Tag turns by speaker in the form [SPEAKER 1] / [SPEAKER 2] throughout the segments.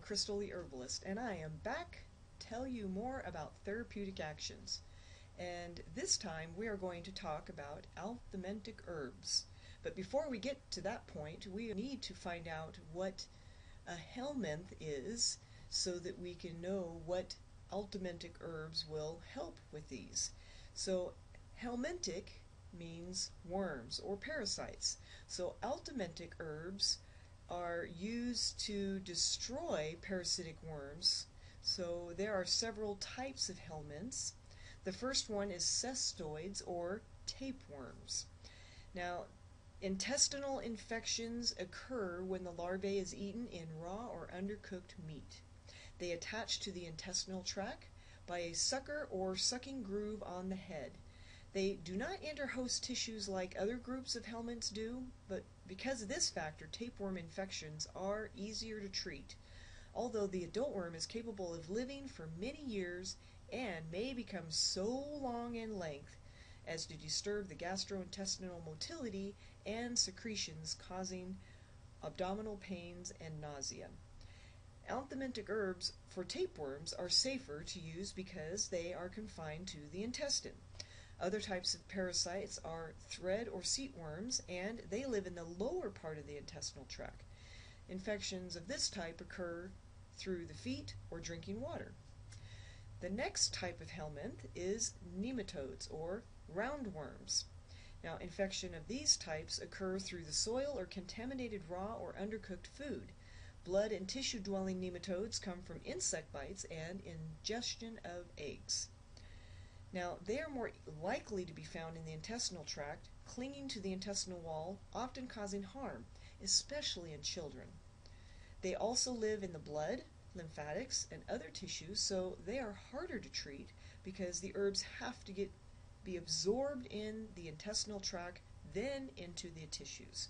[SPEAKER 1] Crystal the Herbalist, and I am back to tell you more about therapeutic actions. And this time we are going to talk about anthelmintic herbs. But before we get to that point, we need to find out what a helminth is so that we can know what anthelmintic herbs will help with these. So helmintic means worms or parasites. So anthelmintic herbs are used to destroy parasitic worms. So there are several types of helminths. The first one is cestoids or tapeworms. Now, intestinal infections occur when the larvae is eaten in raw or undercooked meat. They attach to the intestinal tract by a sucker or sucking groove on the head. They do not enter host tissues like other groups of helminths do, but because of this factor, tapeworm infections are easier to treat, although the adult worm is capable of living for many years and may become so long in length as to disturb the gastrointestinal motility and secretions, causing abdominal pains and nausea. Anthelmintic herbs for tapeworms are safer to use because they are confined to the intestine. Other types of parasites are thread or seat worms, and they live in the lower part of the intestinal tract. Infections of this type occur through the feet or drinking water. The next type of helminth is nematodes or roundworms. Now, infection of these types occur through the soil or contaminated raw or undercooked food. Blood and tissue-dwelling nematodes come from insect bites and ingestion of eggs. Now, they are more likely to be found in the intestinal tract, clinging to the intestinal wall, often causing harm, especially in children. They also live in the blood, lymphatics, and other tissues, so they are harder to treat because the herbs have to be absorbed in the intestinal tract, then into the tissues.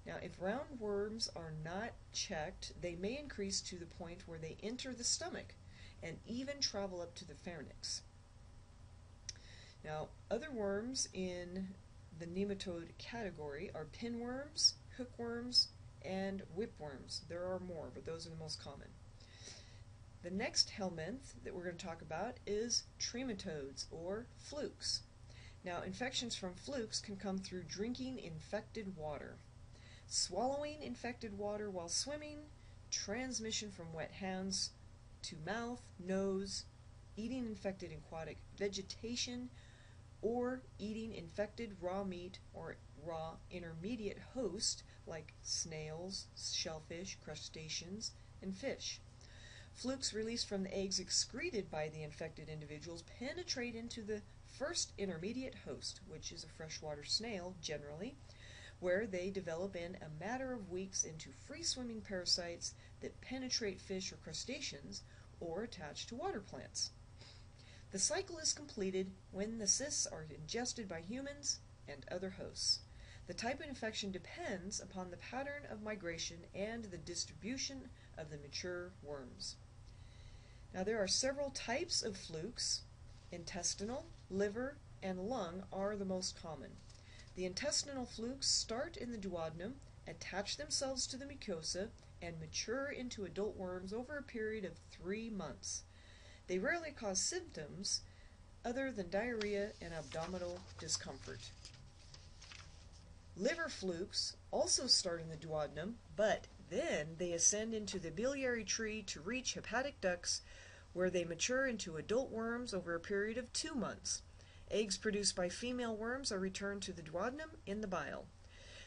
[SPEAKER 1] Now, if roundworms are not checked, they may increase to the point where they enter the stomach and even travel up to the pharynx. Now, other worms in the nematode category are pinworms, hookworms, and whipworms. There are more, but those are the most common. The next helminth that we're going to talk about is trematodes or flukes. Now, infections from flukes can come through drinking infected water, swallowing infected water while swimming, transmission from wet hands to mouth, nose, eating infected aquatic vegetation, or eating infected raw meat or raw intermediate host like snails, shellfish, crustaceans, and fish. Flukes released from the eggs excreted by the infected individuals penetrate into the first intermediate host, which is a freshwater snail generally, where they develop in a matter of weeks into free-swimming parasites that penetrate fish or crustaceans or attach to water plants. The cycle is completed when the cysts are ingested by humans and other hosts. The type of infection depends upon the pattern of migration and the distribution of the mature worms. Now, there are several types of flukes. Intestinal, liver, and lung are the most common. The intestinal flukes start in the duodenum, attach themselves to the mucosa, and mature into adult worms over a period of 3 months. They rarely cause symptoms other than diarrhea and abdominal discomfort. Liver flukes also start in the duodenum, but then they ascend into the biliary tree to reach hepatic ducts, where they mature into adult worms over a period of 2 months. Eggs produced by female worms are returned to the duodenum in the bile.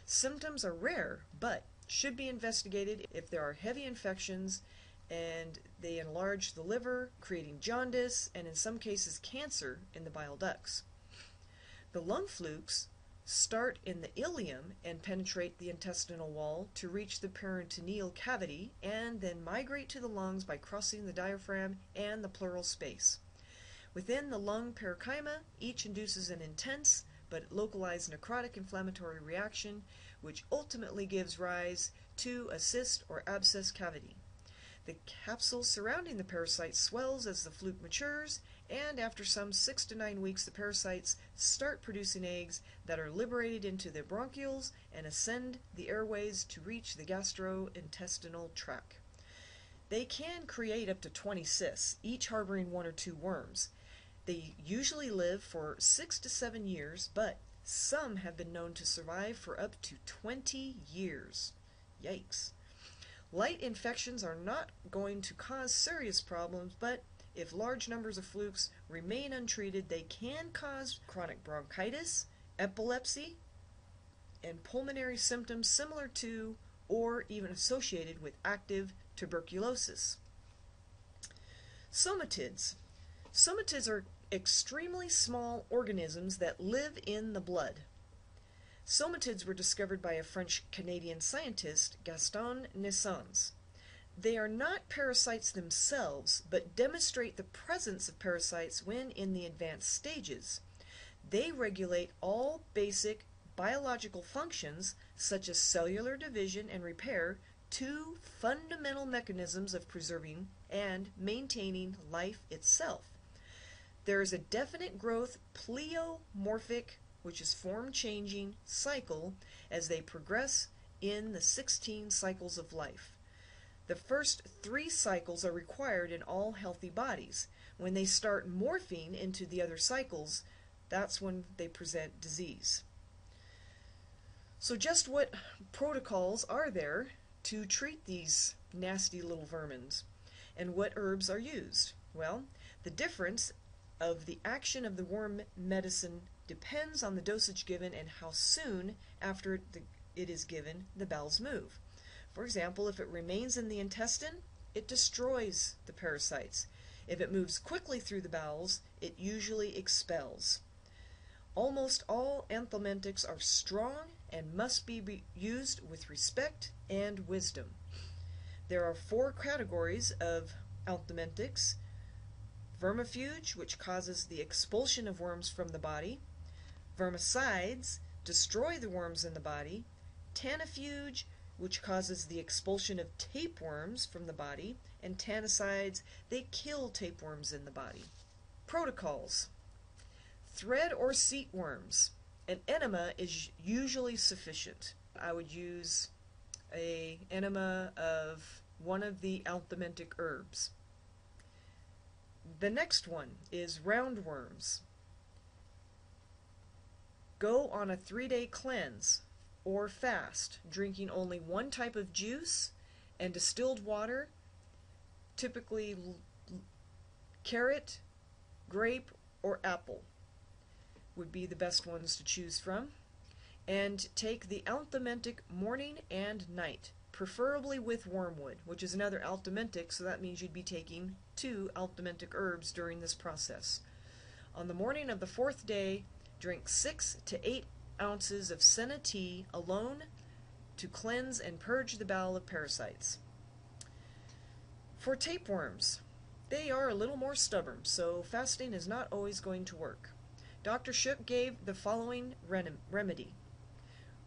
[SPEAKER 1] Symptoms are rare, but should be investigated if there are heavy infections and they enlarge the liver, creating jaundice and in some cases cancer in the bile ducts. The lung flukes start in the ileum and penetrate the intestinal wall to reach the peritoneal cavity and then migrate to the lungs by crossing the diaphragm and the pleural space. Within the lung parenchyma, each induces an intense but localized necrotic inflammatory reaction, which ultimately gives rise to a cyst or abscess cavity. The capsule surrounding the parasite swells as the fluke matures, and after some 6 to 9 weeks the parasites start producing eggs that are liberated into the bronchioles and ascend the airways to reach the gastrointestinal tract. They can create up to 20 cysts, each harboring 1 or 2 worms. They usually live for 6 to 7 years, but some have been known to survive for up to 20 years. Yikes. Light infections are not going to cause serious problems, but if large numbers of flukes remain untreated, they can cause chronic bronchitis, epilepsy, and pulmonary symptoms similar to or even associated with active tuberculosis. Somatids. Somatids are extremely small organisms that live in the blood. Somatids were discovered by a French-Canadian scientist, Gaston Naessens. They are not parasites themselves, but demonstrate the presence of parasites when in the advanced stages. They regulate all basic biological functions, such as cellular division and repair, 2 fundamental mechanisms of preserving and maintaining life itself. There is a definite growth pleomorphic, which is form-changing, cycle as they progress in the 16 cycles of life. The first 3 cycles are required in all healthy bodies. When they start morphing into the other cycles, that's when they present disease. So just what protocols are there to treat these nasty little vermins? And what herbs are used? Well, the difference of the action of the worm medicine depends on the dosage given and how soon after it is given the bowels move. For example, if it remains in the intestine, it destroys the parasites. If it moves quickly through the bowels, it usually expels. Almost all anthelmintics are strong and must be used with respect and wisdom. There are 4 categories of anthelmintics: vermifuge, which causes the expulsion of worms from the body; vermicides destroy the worms in the body; tanifuge, which causes the expulsion of tapeworms from the body; and tanicides, they kill tapeworms in the body. Protocols. Thread or seat worms. An enema is usually sufficient. I would use an enema of one of the anthelmintic herbs. The next one is roundworms. Go on a 3-day cleanse or fast, drinking only 1 type of juice and distilled water, typically carrot, grape, or apple would be the best ones to choose from. And take the anthelmintic morning and night, preferably with wormwood, which is another anthelmintic, so that means you'd be taking 2 anthelmintic herbs during this process. On the morning of the 4th day, drink 6 to 8 ounces of senna tea alone to cleanse and purge the bowel of parasites. For tapeworms, they are a little more stubborn, so fasting is not always going to work. Dr. Shook gave the following remedy.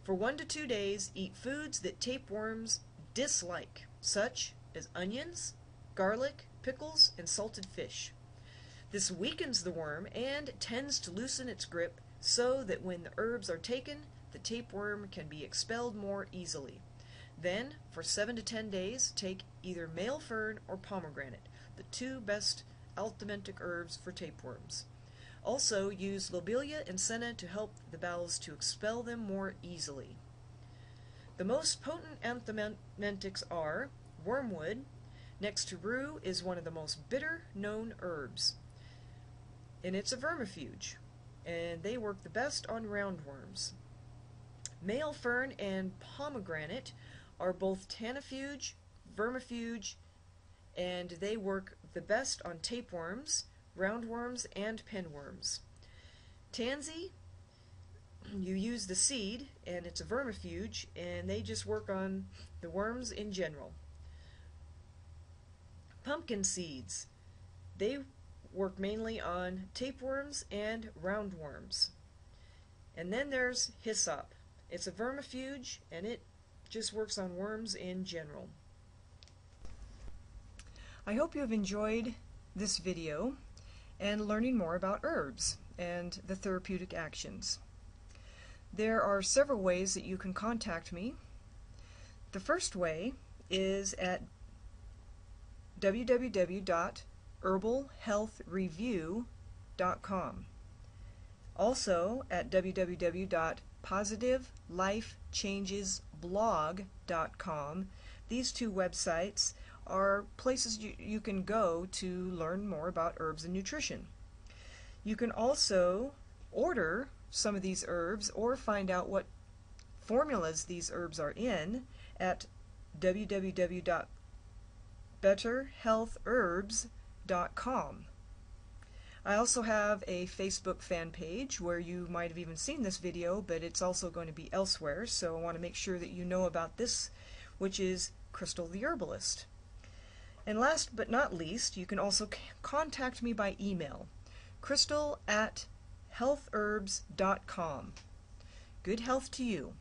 [SPEAKER 1] For 1 to 2 days, eat foods that tapeworms dislike, such as onions, garlic, pickles, and salted fish. This weakens the worm and tends to loosen its grip so that when the herbs are taken, the tapeworm can be expelled more easily. Then, for 7 to 10 days, take either male fern or pomegranate, the 2 best anthelmintic herbs for tapeworms. Also, use lobelia and senna to help the bowels to expel them more easily. The most potent anthelmintics are wormwood. Next to rue is one of the most bitter known herbs, and it's a vermifuge, and they work the best on roundworms. Male fern and pomegranate are both tanifuge, vermifuge, and they work the best on tapeworms, roundworms, and pinworms. Tansy, you use the seed, and it's a vermifuge, and they just work on the worms in general. Pumpkin seeds, they work mainly on tapeworms and roundworms. And then there's hyssop. It's a vermifuge, and it just works on worms in general. I hope you have enjoyed this video and learning more about herbs and the therapeutic actions. There are several ways that you can contact me. The first way is at www.herbalhealthreview.com. Also at www.positivelifechangesblog.com. These two websites are places you can go to learn more about herbs and nutrition. You can also order some of these herbs or find out what formulas these herbs are in at www.betterhealthherbs.com. I also have a Facebook fan page where you might have even seen this video, but it's also going to be elsewhere, so I want to make sure that you know about this, which is Crystal the Herbalist. And last but not least, you can also contact me by email, crystal@healthherbs.com. Good health to you.